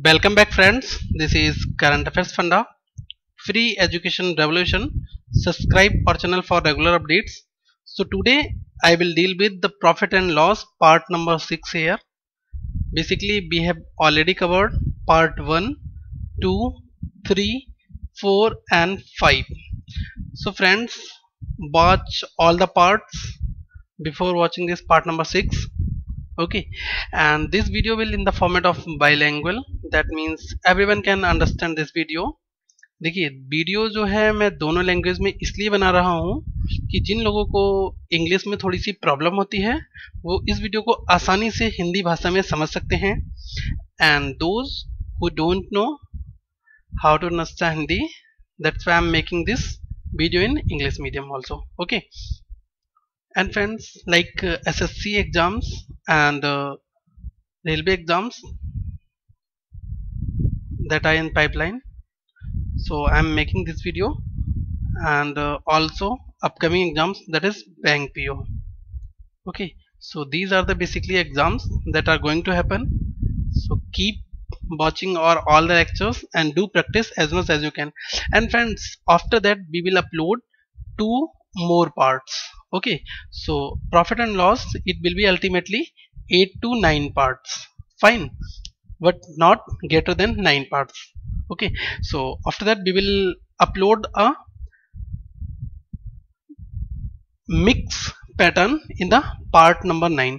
Welcome back, friends. This is Current Affairs Funda, Free Education Revolution. Subscribe our channel for regular updates. So today I will deal with the profit and loss part number 6 here. Basically we have already covered part 1, 2, 3, 4 and 5. So friends, watch all the parts before watching this part number 6. Okay, and this video will in the format of bilingual, that means everyone can understand this video. देखिए video जो है मैं दोनों language में इसलिए बना रहा हूँ कि जिन लोगों को इंग्लिश में थोड़ी सी प्रॉब्लम होती है वो इस वीडियो को आसानी से हिंदी भाषा में समझ सकते हैं, and those who don't know how to understand Hindi, that's why I am making this video in English medium also. Okay, and friends, like SSC exams and railway exams that are in pipeline, so I'm making this video, and also upcoming exams, that is bank PO. Okay, so these are the basically exams that are going to happen, so keep watching all the lectures and do practice as much as you can. And friends, after that we will upload 2 more parts. Okay, so profit and loss, it will be ultimately 8 to 9 parts, fine, but not greater than 9 parts. Okay, so after that we will upload a mix pattern in the part number 9.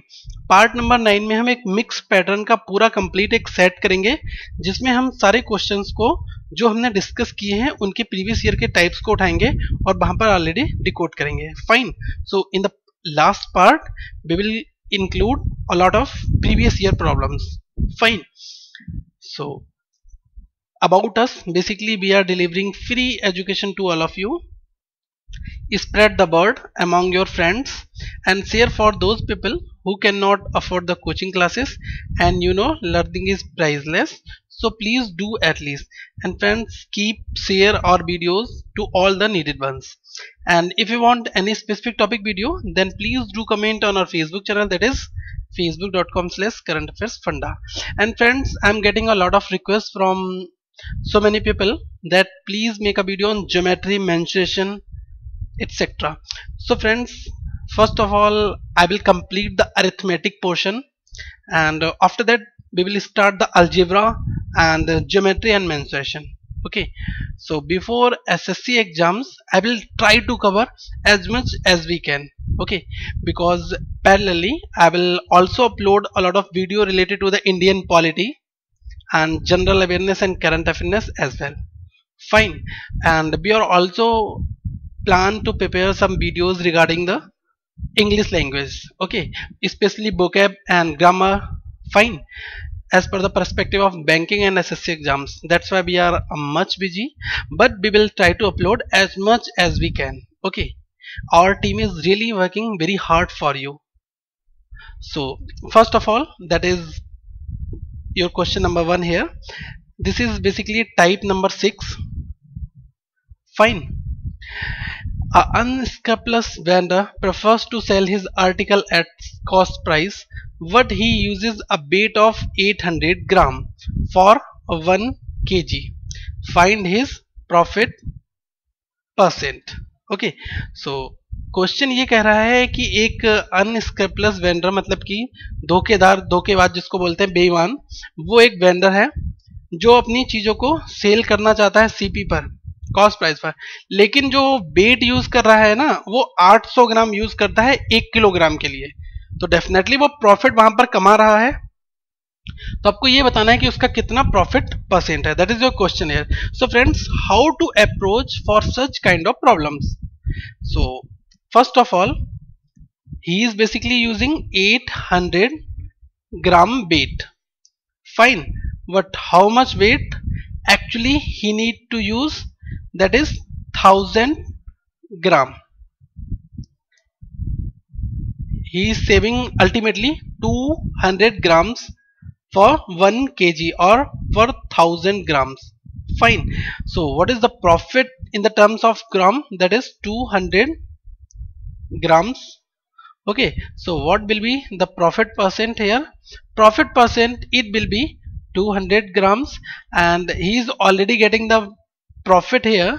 Part number 9 में हम एक mix pattern का पूरा complete एक set करेंगे जिसमें हम सारे क्वेश्चंस को जो हमने डिस्कस किए हैं उनके प्रीवियस ईयर के टाइप्स को उठाएंगे और वहां पर ऑलरेडी डिकोड करेंगे. Fine, so in the last part we will include a lot of previous year problems. Fine, so about us, basically we are delivering free education to all of you. Spread the word among your friends and share for those people who cannot afford the coaching classes, and you know learning is priceless, so please do at least. And friends, keep share our videos to all the needed ones, and if you want any specific topic video then please do comment on our Facebook channel, that is facebook.com/currentaffairsfunda. And friends, I'm getting a lot of requests from so many people that please make a video on geometry, mensuration, etc. So friends, first of all I will complete the arithmetic portion, and after that we will start the algebra and geometry and mensuration. Okay, so before SSC exams I will try to cover as much as we can. Okay, because parallelly I will also upload a lot of video related to the Indian polity and general awareness and current affairs as well. Fine, and we are also plan to prepare some videos regarding the English language. Okay, especially vocab and grammar. Fine, as per the perspective of banking and SSC exams. That's why we are much busy, but we will try to upload as much as we can. Okay, our team is really working very hard for you. So first of all, that is your question number 1 here. This is basically type number 6. Fine, an unscrupulous vendor prefers to sell his article at cost price, but he uses a bait of 800 gram for 1 kg. Find his profit percent. Okay, so question ये कह रहा है कि एक अनस्क्रैपलेस vendor, मतलब कि धोखेदार, धोखेबाज जिसको बोलते हैं, बेईमान, वो एक वेंडर है जो अपनी चीजों को सेल करना चाहता है सीपी पर, कॉस्ट प्राइस पर, लेकिन जो बेट यूज कर रहा है ना वो 800 ग्राम यूज करता है 1 किलोग्राम के लिए, तो डेफिनेटली वो प्रॉफिट वहां पर कमा रहा है. तो आपको ये बताना है कि उसका कितना प्रॉफिट परसेंट है. That is your question here. So friends, how to approach for such kind of problems? So first of all, he is basically using 800 gram weight. Fine, but how much weight actually he need to use? That is 1000 gram. He is saving ultimately 200 grams for 1 kg or for 1000 grams. Fine, so what is the profit in the terms of gram? That is 200 grams. Okay, so what will be the profit percent here? Profit percent, it will be 200 grams and he is already getting the profit here.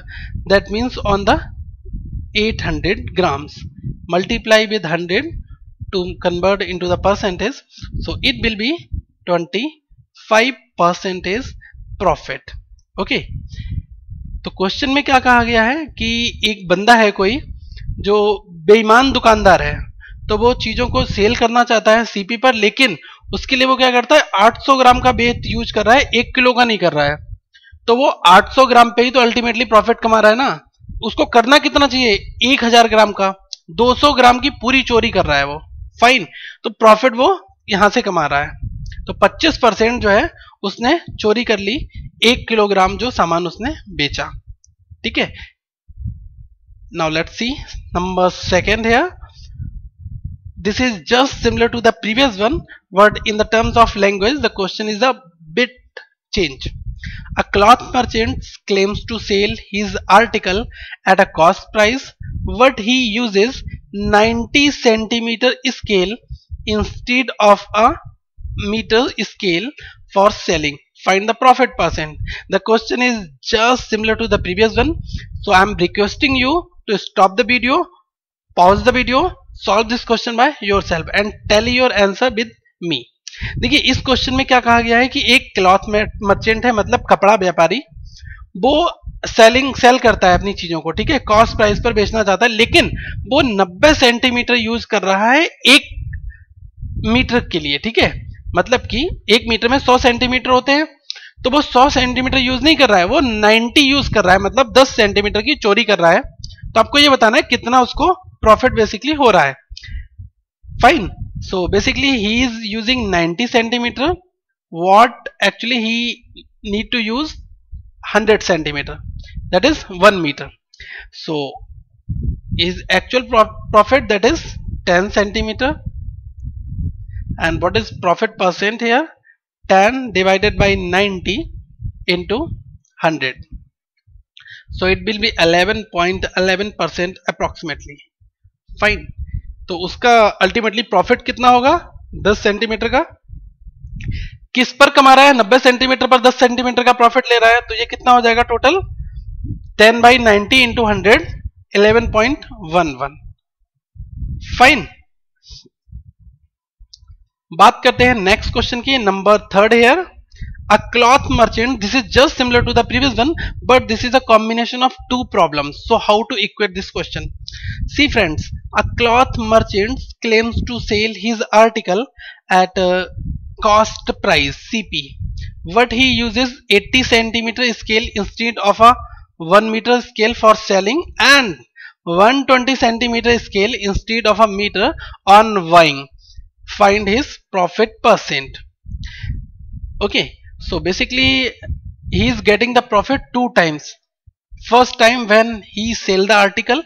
That means on the 800 grams, multiply with 100 to convert into the percentage, so it will be 25% profit. Okay, तो question में क्या कहा गया है कि एक बंदा है कोई जो बेईमान दुकानदार है, तो वो चीजों को सेल करना चाहता है सीपी पर, लेकिन उसके लिए वो क्या करता है 800 ग्राम का बेच यूज कर रहा है, 1 किलो का नहीं कर रहा है। तो वो 800 ग्राम पे ही तो अल्टीमेटली प्रॉफिट कमा रहा है ना। उसको करना कितना चाहिए 1000 ग्राम का, 200 ग्राम की पूरी चोरी कर रहा है वो। फाइन, तो प्रॉफिट वो यहां से कमा रहा है। तो 25% जो है उसने चोरी कर ली, 1 किलोग्राम जो सामान उसने बेचा। ठीक है, now let's see number second here. This is just similar to the previous one, but in the terms of language the question is a bit change. A cloth merchant claims to sell his article at a cost price, but he uses 90 centimeter scale instead of a meter scale for selling. Find the profit percent. The question is just similar to the previous one, so I am requesting you to stop the video, pause the video, solve this question by yourself and tell your answer with me. देखिए इस question में क्या कहा गया है कि एक cloth merchant है, मतलब कपड़ा व्यापारी, वो सेल करता है अपनी चीजों को, ठीक है, कॉस्ट प्राइस पर बेचना चाहता है, लेकिन वो 90 सेंटीमीटर यूज कर रहा है 1 मीटर के लिए। ठीक है, मतलब कि 1 मीटर में 100 सेंटीमीटर होते हैं, तो वो 100 सेंटीमीटर यूज नहीं कर रहा है, वो 90 यूज कर रहा है, मतलब 10 सेंटीमीटर की चोरी कर रहा है। तो आपको ये बताना है कितना उसको प्रॉफिट बेसिकली हो रहा है। Fine, so basically he is using 90 centimeter, what actually he need to use 100 centimeter, that is 1 meter. So his actual profit, that is 10 centimeter, and what is profit percent here, 10 divided by 90 into 100, so it will be 11.11% approximately. Fine, तो उसका ultimately profit कितना होगा 10 centimetre का। किस पर कमा रहा है, 90 सेंटीमीटर पर 10 सेंटीमीटर का प्रॉफिट ले रहा है, तो ये कितना हो जाएगा टोटल 10 बाई 90 इंटू 100, 11.11। फाइन, बात करते हैं नेक्स्ट क्वेश्चन की, number third here. A cloth merchant, this is just similar to the previous one, but this is a combination of two problems. So how to equate this question? See friends, a cloth merchant claims to sell his article at cost price CP, but he uses 80 centimeter scale instead of a 1 meter scale for selling, and 120 centimeter scale instead of a meter on buying. Find his profit percent. Okay, so basically he is getting the profit 2 times. First time when he sell the article,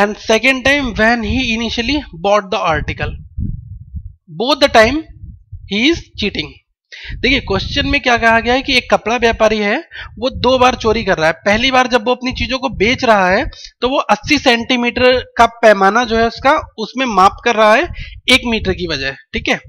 and second time when he initially bought the article. Both the time he is cheating. देखिए question में क्या कहा गया है कि एक कपड़ा व्यापारी है, वो 2 बार चोरी कर रहा है। पहली बार जब वो अपनी चीजों को बेच रहा है तो वो 80 सेंटीमीटर का पैमाना जो है उसका, उसमें माप कर रहा है 1 मीटर की बजाय। ठीक है,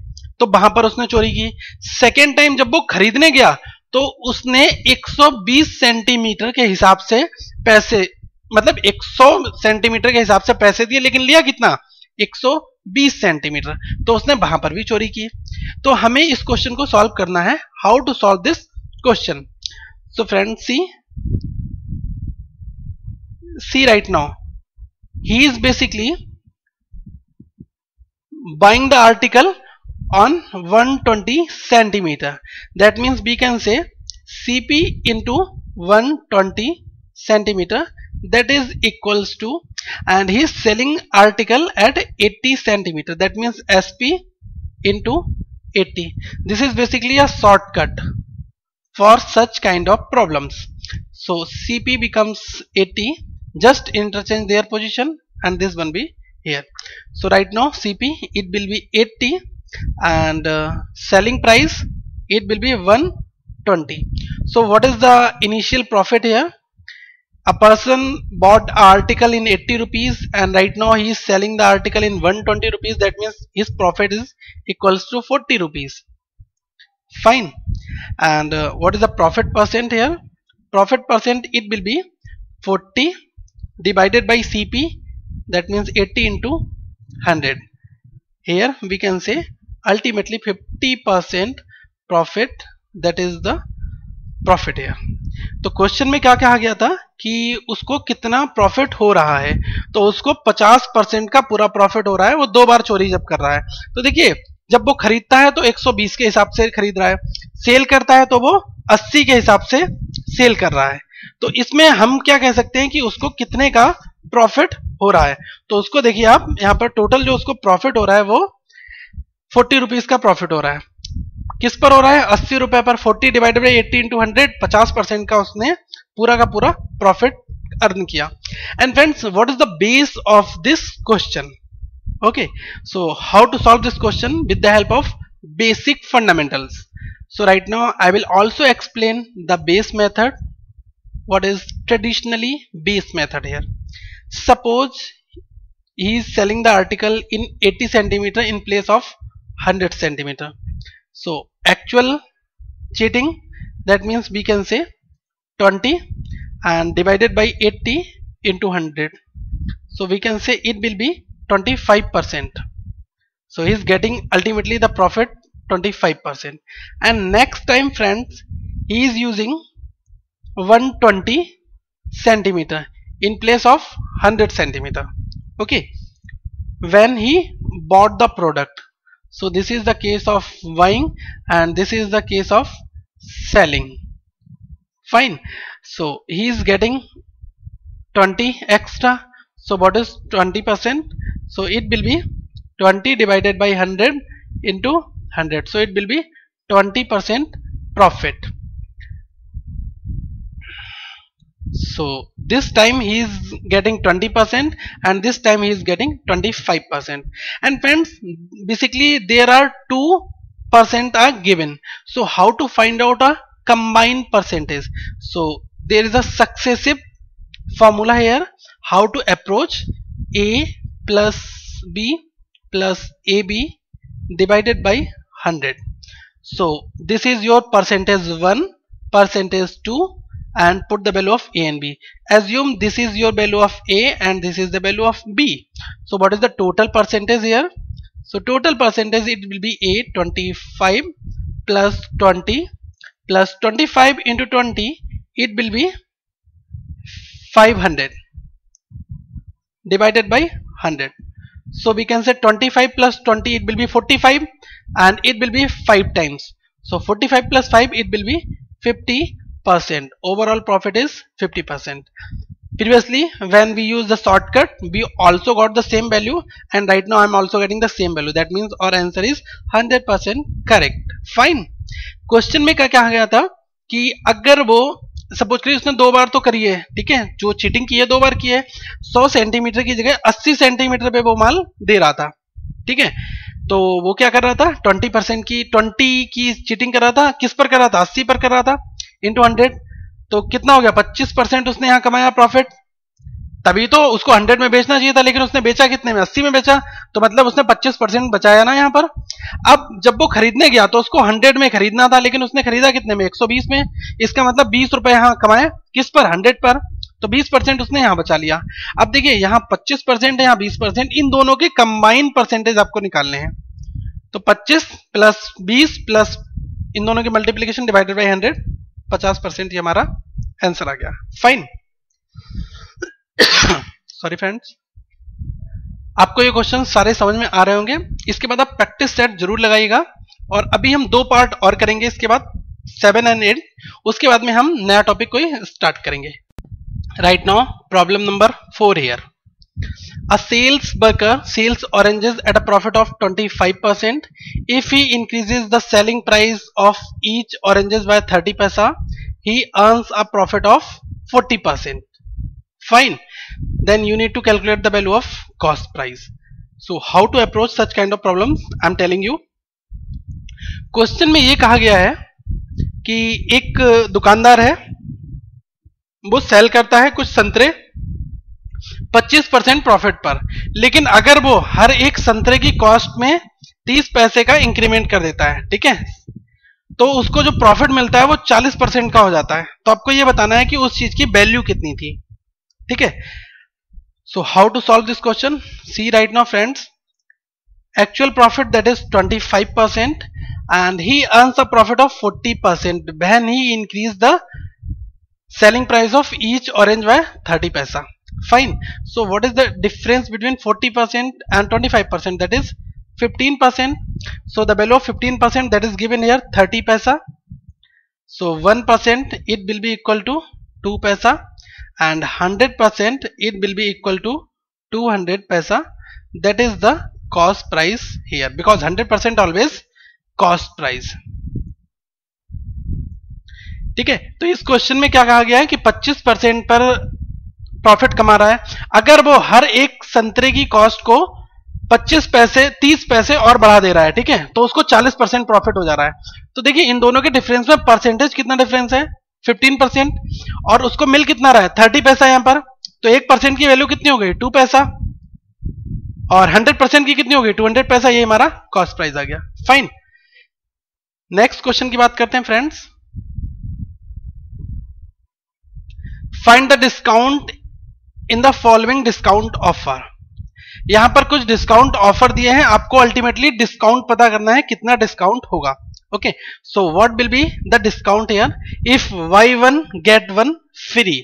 तो वहां पर उसने चोरी की। सेकेंड टाइम जब वो खरीदने गया तो उसने 120 सेंटीमीटर के हिसाब से पैसे, मतलब 100 सेंटीमीटर के हिसाब से पैसे दिए, लेकिन लिया कितना 120 सेंटीमीटर, तो उसने वहां पर भी चोरी की। तो हमें इस क्वेश्चन को सॉल्व करना है। How to solve this question? So friends see right now he is basically buying the article on 120 centimeter. That means we can say CP into 120 centimeter, that is equals to, and he is selling article at 80 centimeter, that means SP into 80. This is basically a shortcut for such kind of problems. So CP becomes 80, just interchange their position and this one be here. So right now CP it will be 80 and selling price it will be 120. So what is the initial profit here? A person bought article in 80 rupees and right now he is selling the article in 120 rupees. That means his profit is equals to 40 rupees. Fine. And what is the profit percent here? Profit percent, it will be 40 divided by CP, that means 80 into 100. Here we can say ultimately 50% profit, that is the profit here. तो question में क्या कहा गया था कि उसको कितना profit हो रहा है, तो उसको 50% का पूरा प्रॉफिट हो रहा है, वो 2 बार चोरी जब कर रहा है। तो देखिए, जब वो खरीदता है तो 120 के हिसाब से खरीद रहा है, सेल करता है तो वो 80 के हिसाब से सेल कर रहा है। तो इसमें हम क्या कह सकते हैं कि उसको कितने का प्रॉफिट हो रहा है। तो उसको देखिए आप यहाँ पर टोटल जो उसको प्रॉफिट हो रहा है वो 40 रुपीज का प्रॉफिट हो रहा है। किस पर हो रहा है? 80 रुपए पर। 40 डिवाइडेड बाई 80 इंटू 100, 50% का उसने पूरा का पूरा प्रॉफिट अर्न किया। And friends, what is the base of this question? Okay, so how to solve this question with the help of basic fundamentals. So right now I will also explain the base method. What is traditionally base method here? Suppose he is selling the article in 80 centimeter in place of 100 centimeter. So actual cheating, that means we can say 20 and divided by 80 into 100. So we can say it will be 25%. So he is getting ultimately the profit 25%. And next time friends, he is using 120 centimeter in place of 100 centimeter. Okay, when he bought the product. So this is the case of buying and this is the case of selling. Fine. So he is getting 20 extra. So what is 20%? So it will be 20 divided by 100 into 100. So it will be 20% profit. So this time he is getting 20% and this time he is getting 25%. And friends, basically there are 2% are given. So how to find out a combined percentage? So there is a successive formula here, how to approach A plus B plus AB divided by 100. So this is your percentage 1, percentage 2, and put the value of A and B. Assume this is your value of A and this is the value of B. So what is the total percentage here? So total percentage, it will be A 25 plus 20 plus 25 into 20, it will be 500 divided by 100. So we can say 25 plus 20, it will be 45 and it will be 5 times. So 45 plus 5, it will be 50%. Overall profit is 50%. Previously when we use the shortcut, we also got the same value and right now I am also getting the same value. That means our answer is 100% correct. Fine. Question में क्या कहा गया था कि अगर वो suppose करिए उसने 2 बार तो करी है, ठीक है, जो चीटिंग की है 2 बार की है, 100 सेंटीमीटर की जगह 80 सेंटीमीटर पे वो माल दे रहा था, ठीक है। तो वो क्या कर रहा था, 20% की 20 की चीटिंग कर रहा था। किस पर कर रहा था? 80 पर कर रहा था इंटू 100। तो कितना हो गया? 25% उसने यहाँ कमाया प्रॉफिट। तभी तो उसको 100 में बेचना चाहिए था, लेकिन उसने बेचा कितने में? 80 में बेचा। तो मतलब उसने 25% बचाया ना यहाँ पर। अब जब वो खरीदने गया तो उसको 100 में खरीदना था, लेकिन उसने खरीदा कितने में? 120 में। इसका मतलब 20 रुपए यहाँ कमाए। किस पर? 100 पर। तो 20% उसने यहाँ बचा लिया। अब देखिए यहाँ 25% है, यहाँ 20%, इन दोनों के कंबाइन परसेंटेज आपको निकालने हैं। तो 25 प्लस 20 प्लस इन दोनों की मल्टीप्लीकेशन डिवाइडेड बाई 100, 50% ये हमारा आंसर आ गया। फाइन। सॉरी फ्रेंड्स, आपको ये क्वेश्चन सारे समझ में आ रहे होंगे। इसके बाद आप प्रैक्टिस सेट जरूर लगाइएगा। और अभी हम 2 पार्ट और करेंगे, इसके बाद 7 and 8। उसके बाद में हम नया टॉपिक को स्टार्ट करेंगे। Right now problem number 4 here. A sales worker sells oranges at a profit of 25%. If he increases the selling price of each oranges by 30 paisa, he earns a profit of 40%. Fine. Then you need to calculate the value of cost price. So how to approach such kind of problems? I am telling you. Question में ये कहा गया है कि एक दुकानदार है, वो सेल करता है कुछ संतरे 25% प्रॉफिट पर, लेकिन अगर वो हर एक संतरे की कॉस्ट में 30 पैसे का इंक्रीमेंट कर देता है, ठीक है, तो उसको जो प्रॉफिट मिलता है वो 40% का हो जाता है। तो आपको ये बताना है कि उस चीज की वैल्यू कितनी थी, ठीक है। So how to solve this question, see right now friends, actual profit that is 25% and he earns a profit of 40% when he increased the selling price of each orange by 30 paisa. Fine. So what is the difference between 40% and 25%? That is 15%. So the value of 15% that is given here 30 paisa. So 1% it will be equal to 2 paisa and 100% it will be equal to 200 paisa. That is the cost price here, because 100% always cost price, ठीक है। तो इस question में क्या कहा गया है कि 25% पर प्रॉफिट कमा रहा है, अगर वो हर एक संतरे की कॉस्ट को 25 पैसे 30 पैसे और बढ़ा दे रहा है, ठीक है, तो उसको 40% प्रॉफिट हो जा रहा है। तो देखिए इन दोनों के डिफरेंस में परसेंटेज कितना डिफरेंस है, 15%, और उसको मिल कितना रहा है 30 पैसा यहां पर, तो 1% की वैल्यू कितनी हो गई 2 पैसा, और 100% की कितनी हो गई 200 पैसा, ये हमारा कॉस्ट प्राइस आ गया। फाइन, नेक्स्ट क्वेश्चन की बात करते हैं friends. Find the discount in the following discount offer. यहां पर कुछ डिस्काउंट ऑफर दिए हैं, आपको अल्टीमेटली डिस्काउंट पता करना है कितना डिस्काउंट होगा। Okay, so what will be the discount here if y1 get 1 free।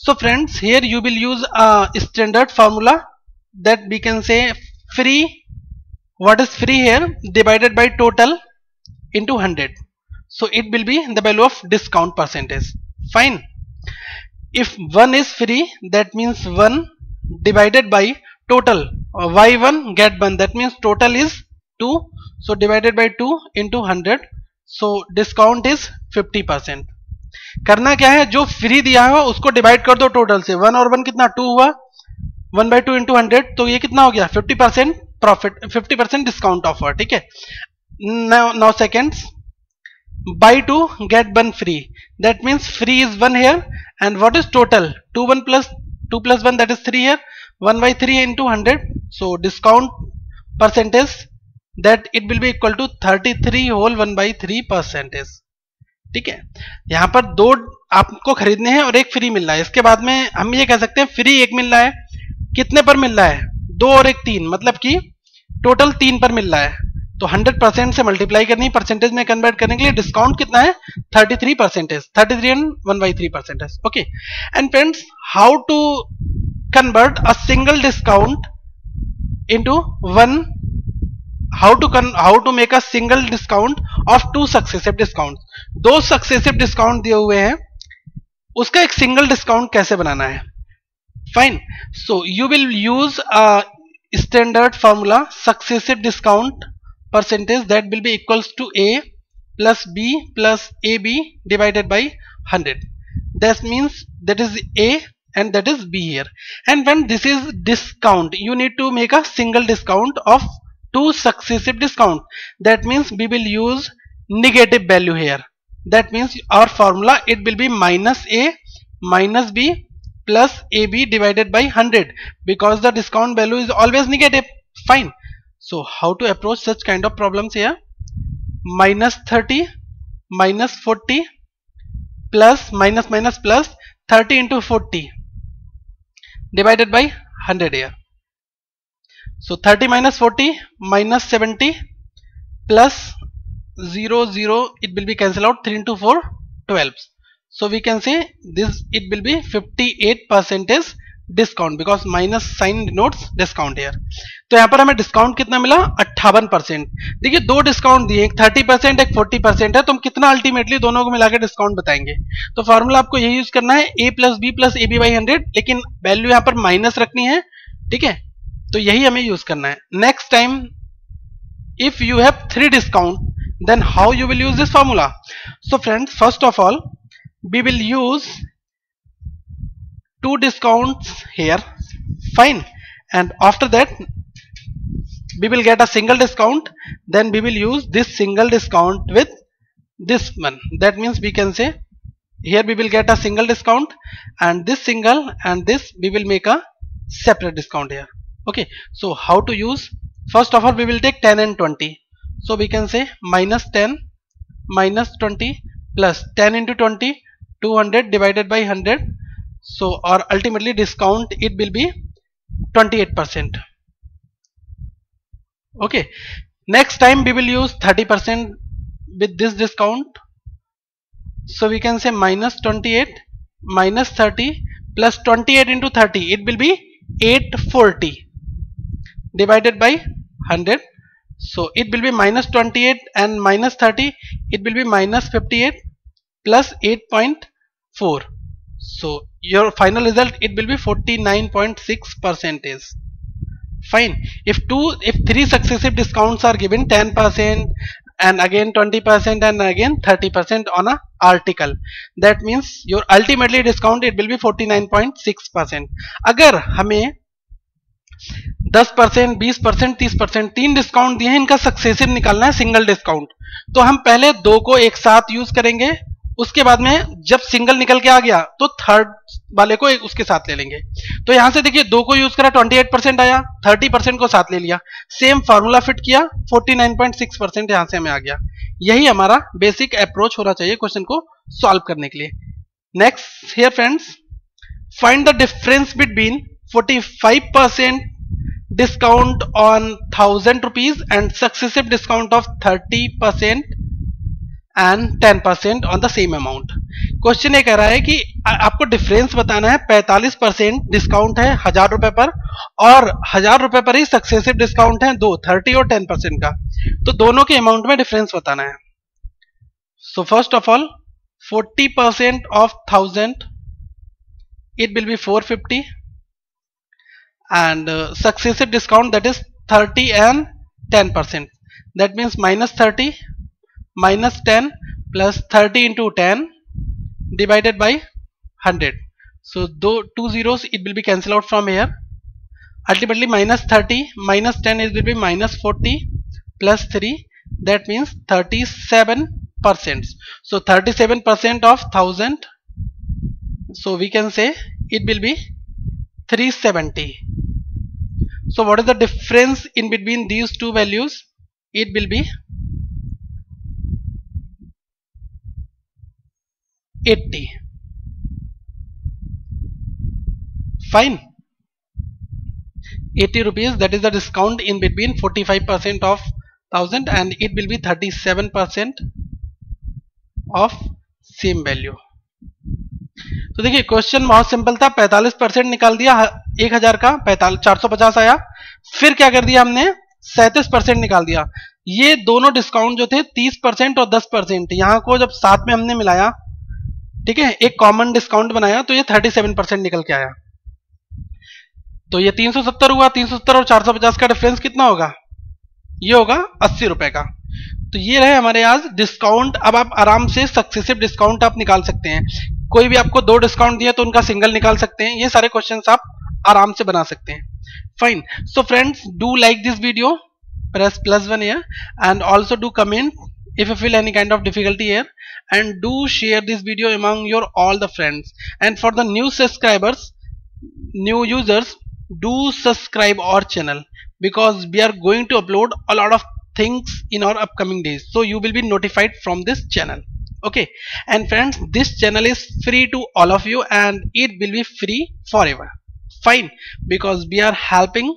So friends here you will use a standard formula that we can say free, what is free here, divided by total into 100, so it will be the value of discount percentage. Fine, if 1 is free that means 1 divided by total, y1 get 1 that means total is 2, so divided by 2 into 100, so discount is 50%। करना क्या है, जो free दिया है उसको divide कर दो total से, 1 और 1 कितना 2 हुआ, 1/2 into 100, तो ये कितना हो गया 50% प्रॉफिट, 50% डिस्काउंट ऑफर, ठीक है। Now seconds, buy 2 get 1 free, that means free is 1 here, and what is total 2 plus 1 that is 3 here, 1/3 into 100, so discount percentage that it will be equal to 33 whole 1/3%, ठीक है। यहां पर दो आपको खरीदने हैं और एक फ्री मिल रहा है, इसके बाद में हम ये कह सकते हैं फ्री एक मिल रहा है, कितने पर मिल रहा है 2 और 1 3, मतलब कि टोटल 3 पर मिल रहा है, तो 100% से मल्टीप्लाई करनी, परसेंटेज में कन्वर्ट करने के लिए डिस्काउंट कितना है 33%, 33 and 1/3%। Okay, and friends how to convert a single discount into one, how to make a single discount of 2 successive discount. 2 successive discount दिए हुए हैं, उसका एक सिंगल डिस्काउंट कैसे बनाना है। Fine, so you will use a standard formula, successive discount percentage that will be equals to A plus B plus AB divided by 100. That means that is A and that is B here, and when this is discount you need to make a single discount of 2 successive discount, that means we will use negative value here, that means our formula it will be minus A minus B plus AB divided by 100, because the discount value is always negative. Fine, so how to approach such kind of problems here, minus 30 minus 40 plus minus minus plus 30 into 40 divided by 100 here, so 30 minus 40 minus 70 plus 0 0, it will be cancelled out, 3 into 4 12, so we can say this it will be 58% discount, because minus sign denotes discount here. तो यहां पर हमें discount कितना मिला 58%। देखिए 2 discount दिए, एक 30% एक 40% है, तो हम कितना अल्टीमेटली दोनों को मिलाकर डिस्काउंट बताएंगे। तो फॉर्मूला आपको यही यूज करना है A plus B plus AB by 100, लेकिन वैल्यू यहां पर माइनस रखनी है, ठीक है, तो यही हमें यूज करना है। Next time if you have 3 discount then how you will use this formula? So friends, first of all we will use 2 discounts here, fine, and after that we will get a single discount, then we will use this single discount with this one, that means we can say here we will get a single discount and this single and this we will make a separate discount here. Okay, so how to use, first of all we will take 10 and 20, so we can say minus 10 minus 20 plus 10 into 20, 200 divided by 100. So or ultimately discount it will be 28%. Okay, next time we will use 30% with this discount. So we can say minus 28 minus 30 plus 28 into 30, it will be 840 divided by 100. So it will be minus 28 and minus 30, it will be minus 58 plus 8.4. So your final result, it will be 49.6%. Fine. If three successive discounts are given, 10% and again 20% and again 30% on a article, that means your ultimately discount it will be 49.6%. अगर हमें 10%, 20%, 30% तीन discount दिए हैं, इनका successive निकालना है single discount, तो हम पहले दो को एक साथ यूज करेंगे, उसके बाद में जब सिंगल निकल के आ गया तो थर्ड वाले को एक उसके साथ ले लेंगे. तो यहां से देखिए दो को यूज करा 28% आया, 30% को साथ ले लिया, सेम फार्मूला फिट किया, 49.6% यहां से हमें आ गया. यही हमारा बेसिक अप्रोच होना चाहिए क्वेश्चन को सॉल्व करने के लिए. Next here friends, find the difference between 45% discount on 1000 rupees and successive discount of 30% and 10% on the same amount. Question ये कह रहा है कि आपको डिफरेंस बताना है. 45% डिस्काउंट है 1000 रुपए पर और 1000 रुपए पर ही सक्सेसिव डिस्काउंट है दो 30 और 10% का, तो दोनों के अमाउंट में डिफरेंस बताना है. सो first of all 40% of 1000 it will be 450 and successive discount that is 30 and 10%, that means minus 30 minus 10 plus 30 into 10 divided by 100. So two zeros it will be cancelled out from here. Ultimately minus 30 minus 10 it will be minus 40 plus 3, that means 37%. So 37% of 1000, so we can say it will be 370. So what is the difference in between these two values? It will be 80. Fine. 80 rupees, that is the discount in between 45% of 1000 and it will be 37% of same value. तो देखिए question बहुत simple था. 45% निकाल दिया 1000 का, 450 आया. फिर क्या कर दिया हमने, 37% निकाल दिया. ये दोनों डिस्काउंट जो थे 30% और 10%, यहां को जब साथ में हमने मिलाया, ठीक है, एक कॉमन डिस्काउंट बनाया, तो ये 37% निकल के आया. तो ये 370 हुआ. 370 और 450 का डिफरेंस कितना होगा, ये होगा 80 रुपए का. तो ये रहे हमारे आज डिस्काउंट. अब आप आराम से सक्सेसिव डिस्काउंट आप निकाल सकते हैं. कोई भी आपको दो डिस्काउंट दिया तो उनका सिंगल निकाल सकते हैं. ये सारे क्वेश्चंस आप आराम से बना सकते हैं. Fine. So friends, do like this video, press +1 here and also do comment if you feel any kind of difficulty here, and do share this video among your all the friends. And for the new subscribers, new users, do subscribe our channel, because we are going to upload a lot of things in our upcoming days, so you will be notified from this channel. Okay, and friends, this channel is free to all of you and it will be free forever. Fine, because we are helping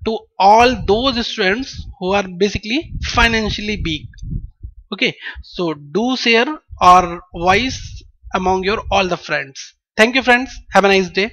to all those students who are basically financially weak. Okay, so do share our voice among your all the friends. Thank you friends, have a nice day.